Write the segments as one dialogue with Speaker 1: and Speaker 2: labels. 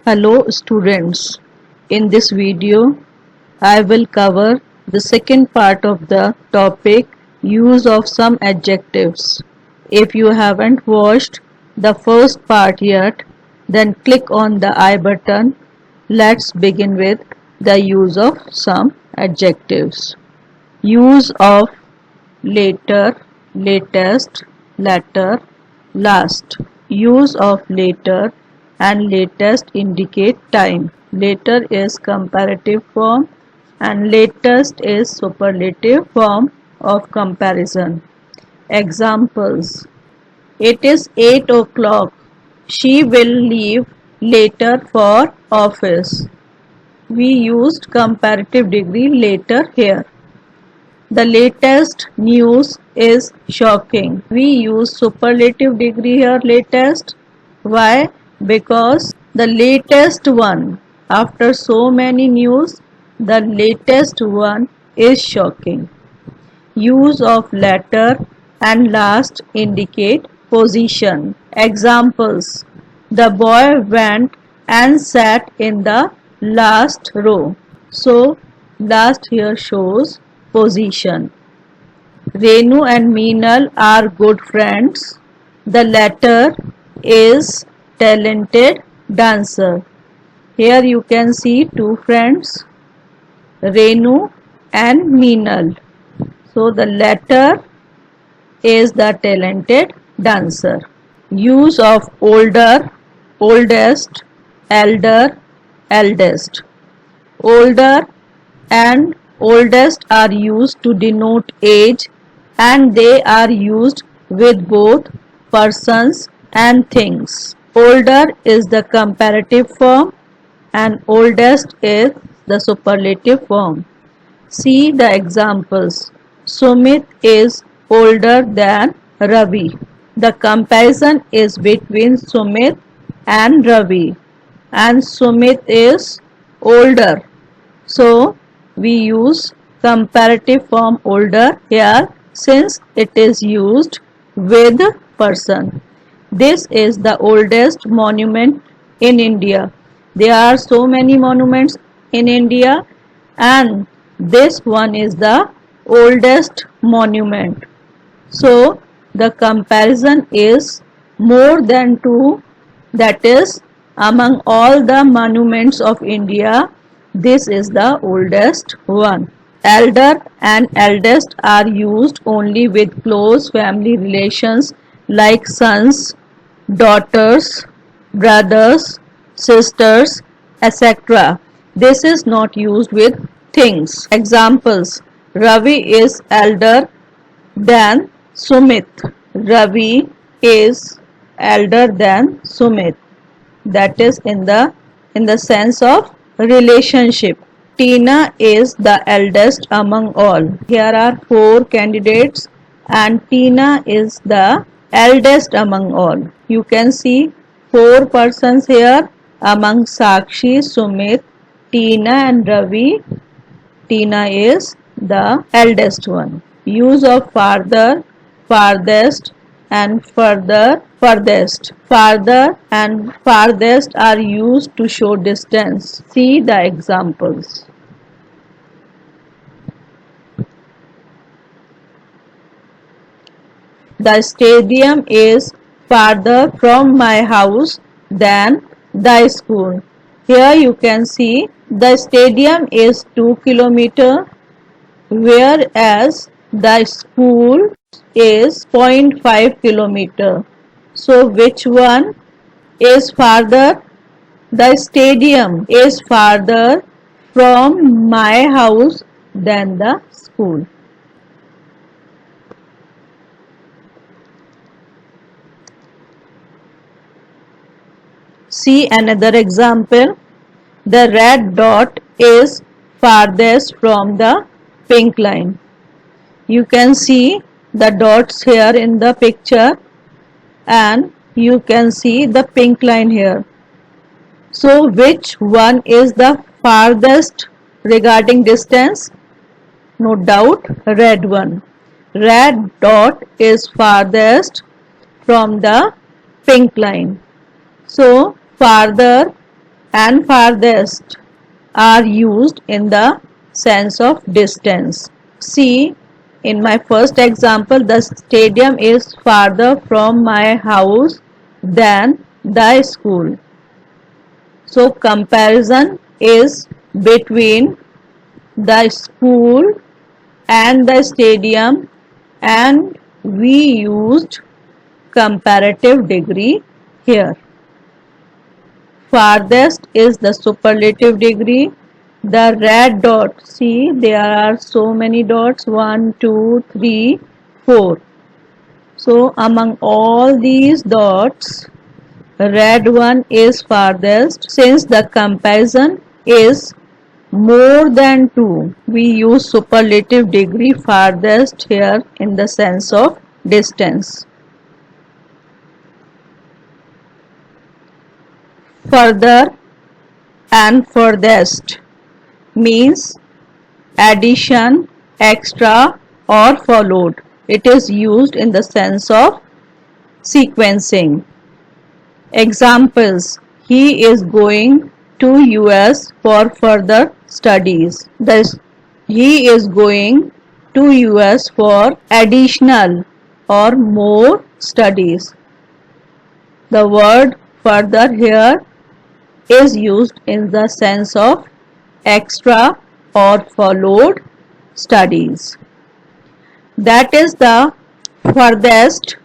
Speaker 1: Hello students, in this video I will cover the second part of the topic use of some adjectives. If you haven't watched the first part yet, then click on the I button. Let's begin with the use of some adjectives. Use of later, latest, latter, last. Use of later and latest indicate time. Later is comparative form and latest is superlative form of comparison. Examples: it is 8 o'clock. She will leave later for office. We used comparative degree later here. The latest news is shocking. We use superlative degree here, latest. Why? Because the latest one, after so many news, the latest one is shocking. Use of latter and last indicate position. Examples: the boy went and sat in the last row. So last here shows position. Renu and Meenal are good friends. The latter is talented dancer. Here you can see two friends, Renu and Meenal. So the latter is the talented dancer. Use of older, oldest, elder, eldest. Older and oldest are used to denote age and they are used with both persons and things. Older is the comparative form and oldest is the superlative form. See the examples. Sumit is older than Ravi. The comparison is between Sumit and Ravi, and Sumit is older. So we use comparative form older here since it is used with person. This is the oldest monument in India. There are so many monuments in India and this one is the oldest monument. So the comparison is more than 2, that is among all the monuments of India, this is the oldest one. Elder and eldest are used only with close family relations like sons, daughters, brothers, sisters, etc. This is not used with things. Examples: Ravi is elder than Sumit. Ravi is elder than Sumit. That is in the sense of relationship. Tina is the eldest among all. Here are 4 candidates and Tina is the eldest among all. You can see 4 persons here among Sakshi, Sumit, Tina and Ravi. Tina is the eldest one. Use of farther, farthest and further, furthest. Farther and farthest are used to show distance. See the examples. The stadium is farther from my house than the school. Here you can see the stadium is 2 kilometers, whereas the school is 0.5 kilometer. So which one is farther? The stadium is farther from my house than the school. See another example. The red dot is farthest from the pink line. You can see the dots here in the picture and you can see the pink line here. So which one is the farthest regarding distance? No doubt red one. Red dot is farthest from the pink line. So farther and farthest are used in the sense of distance. See, in my first example, the stadium is farther from my house than the school. So comparison is between the school and the stadium, and we used comparative degree here. Farthest is the superlative degree. The red dot, see there are so many dots, 1, 2, 3, 4. So among all these dots, red one is farthest. Since the comparison is more than 2, we use superlative degree farthest here in the sense of distance. Further and furthest means addition, extra or followed. It is used in the sense of sequencing. Examples: he is going to US for further studies. Thus, he is going to US for additional or more studies. The word further here is used in the sense of extra or followed studies. That is the furthest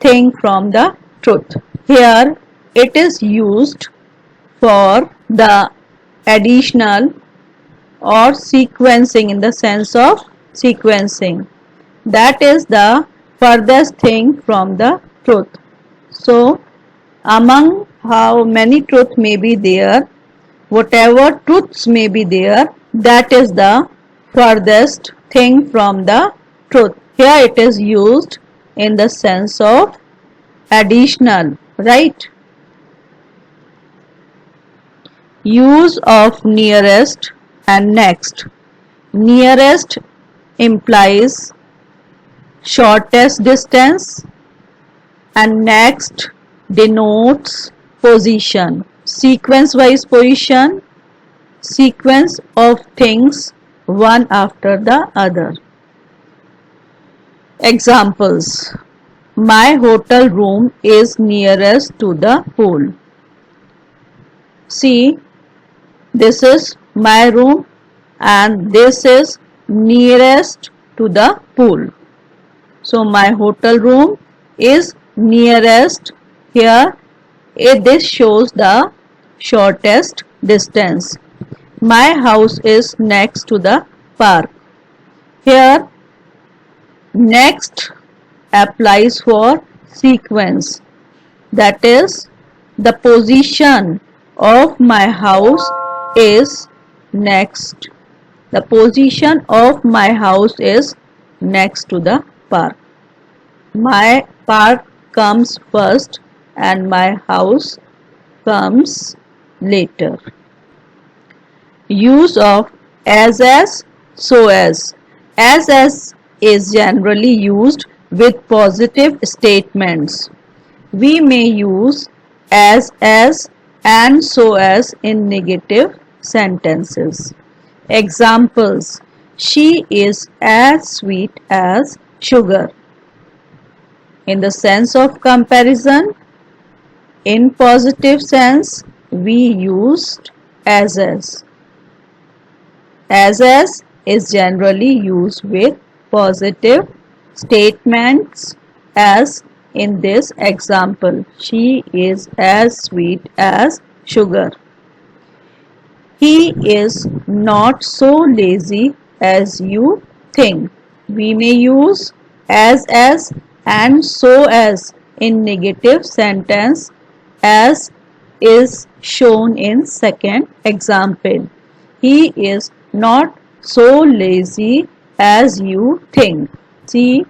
Speaker 1: thing from the truth. Here it is used for the additional or sequencing in the sense of sequencing. That is the furthest thing from the truth. So, among how many truths may be there, whatever truths may be there, that is the furthest thing from the truth. Here it is used in the sense of additional, right? Use of nearest and next. Nearest implies shortest distance and next denotes position. Sequence wise position, sequence of things one after the other. Examples: my hotel room is nearest to the pool. See, this is my room and this is nearest to the pool. So my hotel room is nearest. Here this shows the shortest distance. My house is next to the park. Here next applies for sequence. That is, the position of my house is next. The position of my house is next to the park. My park comes first and my house comes later. Use of as, so as. As is generally used with positive statements. We may use as and so as in negative sentences. Examples: she is as sweet as sugar. In the sense of comparison, in positive sense, we used as. As is generally used with positive statements, as in this example, she is as sweet as sugar. He is not so lazy as you think. We may use as and so as in negative sentence, as is shown in second example. He is not so lazy as you think. See,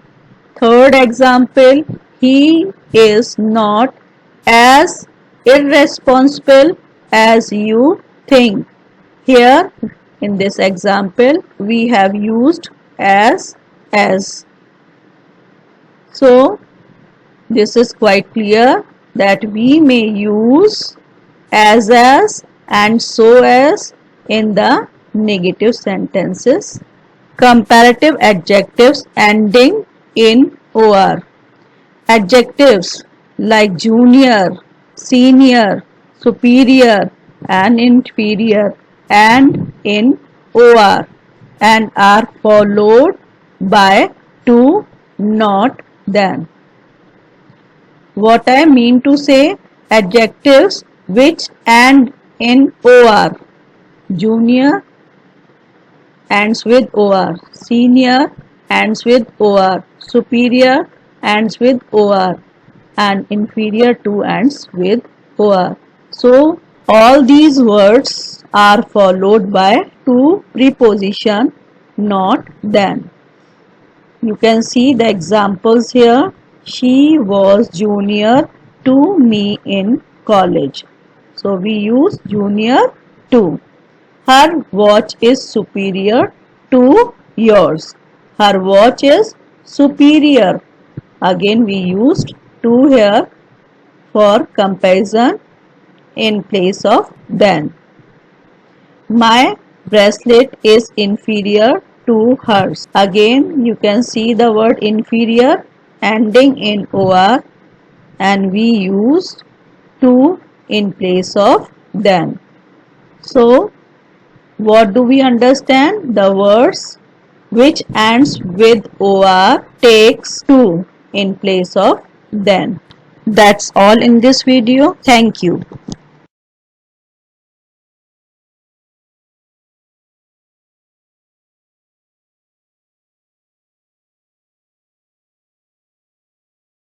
Speaker 1: third example, he is not as irresponsible as you think. Here in this example we have used as. So this is quite clear that we may use as and so as in the negative sentences. Comparative adjectives ending in OR. Adjectives like junior, senior, superior and inferior and in OR and are followed by to, not, than. What I mean to say, adjectives which end in OR. Junior ends with OR. Senior ends with OR. Superior ends with OR. And inferior to ends with OR. So, all these words are followed by to preposition, not, than. You can see the examples here. She was junior to me in college. So we use junior to. Her watch is superior to yours. Her watch is superior. Again we used to here for comparison in place of than. My bracelet is inferior to hers. Again you can see the word inferior ending in OR and we used to in place of than. So what do we understand? The words which ends with OR takes to in place of than. That's all in this video. Thank you.